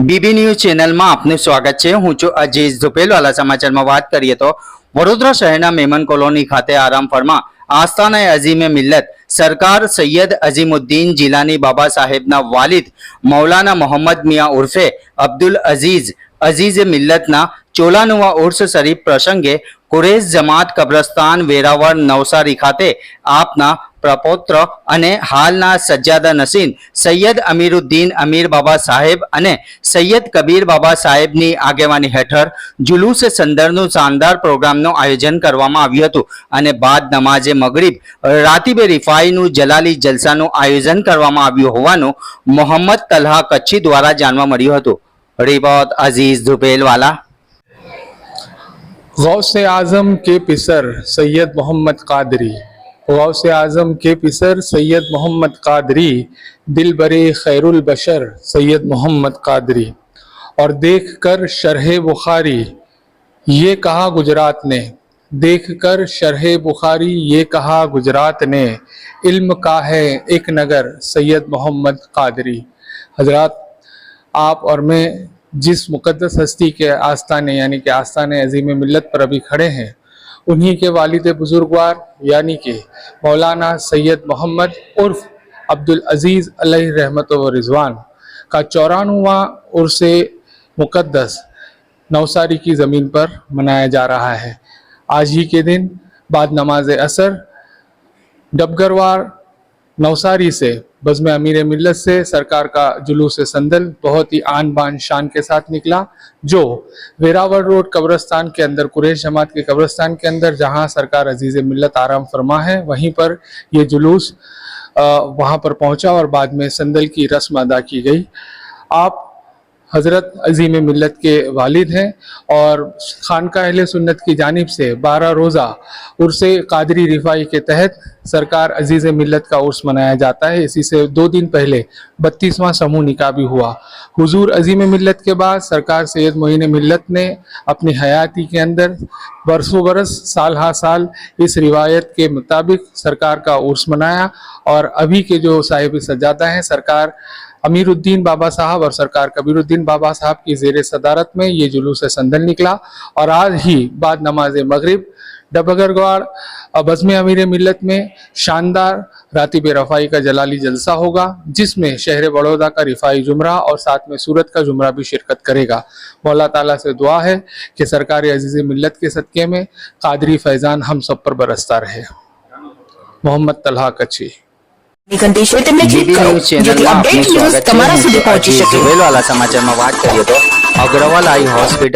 BB news ચેનલમાં આપનું સ્વાગત છે। હું છું અજીઝ ઝુપેલવાલા। સમાચારમાં વાત કરીએ તો વડોદરા શહેરના મેમન કોલોની ખાતે આરામફળમાં આસ્થાને અઝીમે મિલ્લત સરકાર સૈયદ અઝીમુદ્દીન જીલાની બાબા સાહેબના વાલિદ મૌલાના મોહમ્મદ મિયા ઉર્ફે અબ્દુલ અઝીઝ મિલ્લતના ચોલાનુવા ઉર્સ શરીફ પ્રસંગે કુરેશ જમાત કબ્રસ્તાન વેરાવળ નવસારી ખાતે આપના પ્રપૌત્ર અને હાલના સજ્જાદા નસીન સૈયદ અમીરુદ્દીન અમીર બાબા સાહેબ અને સૈયદ કબીર બાબા સાહેબની આગેવાની હેઠળ જુલુસે સંદરનું શાનદાર પ્રોગ્રામનું આયોજન કરવામાં આવ્યું હતું અને બાદ નમાઝે મગરીબ રાતીબે રિફાઈનું જલાલી જલસાનું આયોજન કરવામાં આવ્યું હોવાનું મોહમ્મદ તલહા કચ્છી દ્વારા જાણવા મળ્યું હતું। Report Aziz ઝુપેલવાલા। गौसे आजम के पिसर सैयद मोहम्मद कादरी, गौसे आजम के पिसर सैयद मोहम्मद कादरी, दिल बरे खैरुल बशर सैयद मोहम्मद कादरी। और देख कर शरह बुखारी ये कहा गुजरात ने, देख कर शरह बुखारी ये कहा गुजरात ने, इल्म का है एक नगर सैयद मोहम्मद कादरी। हजरात, आप और मैं जिस मुक़द्दस हस्ती के आस्थाने यानी कि आस्थाने अज़ीम मिल्लत पर अभी खड़े हैं, उन्हीं के वालिद बुजुर्गवार यानी कि मौलाना सैयद मोहम्मद उर्फ अब्दुल अज़ीज़ अलैहि रहमत व रिज़वान का 94वां उर्स मुक़द्दस नवसारी की ज़मीन पर मनाया जा रहा है। आज ही के दिन बाद नमाज असर डबगरवार नवसारी से बज़्म अमीर मिल्लत से सरकार का जुलूस संदल बहुत ही आन बान शान के साथ निकला, जो वेरावल रोड कब्रस्तान के अंदर कुरैश जमात के कब्रस्तान के अंदर जहां सरकार अजीज़ मिल्लत आराम फरमा है, वहीं पर ये जुलूस वहां पर पहुंचा और बाद में संदल की रस्म अदा की गई। आप हज़रत अज़ीम मिल्लत के वालिद हैं और खानका अहले सुन्नत की जानिब से 12 रोज़ा उर्स कादरी रिफाई के तहत सरकार अज़ीज़ मिल्लत का उर्स मनाया जाता है। इसी से 2 दिन पहले 32वां समूह निकाह भी हुआ। हुजूर अज़ीम मिल्लत के बाद सरकार सैयद मोइन मिल्लत ने अपनी हयाती के अंदर बरसों बरस साल हा साल इस रिवायत के मुताबिक सरकार का उर्स मनाया और अभी के जो साहिब सज्जादा हैं सरकार अमीरुद्दीन बाबा साहब और सरकार कबीरुद्दीन बाबा साहब की ज़ेर सदारत में ये जुलूस संदल निकला और आज ही बाद नमाज मगरिब डबगरगवाड़ बज़्म अमीर मिल्लत में शानदार रातिब रफ़ाई का जलाली जलसा होगा, जिसमें शहर बड़ौदा का रिफाई जुमरा और साथ में सूरत का जुमरा भी शिरकत करेगा। मौला ताला से दुआ है कि सरकार अज़ीज़ मिल्लत के सदक़े में कादरी फैज़ान हम सब पर बरसता रहे। मोहम्मद तलहा कच्ची। બીબી ન્યૂઝ ચેનલમાં આપનું સ્વાગત છે। હું છું અજીઝ ઝુપેલવાલા। સમાચારમાં વાત કરીએ તો અગ્રવાલ આઈ હોસ્પિટલ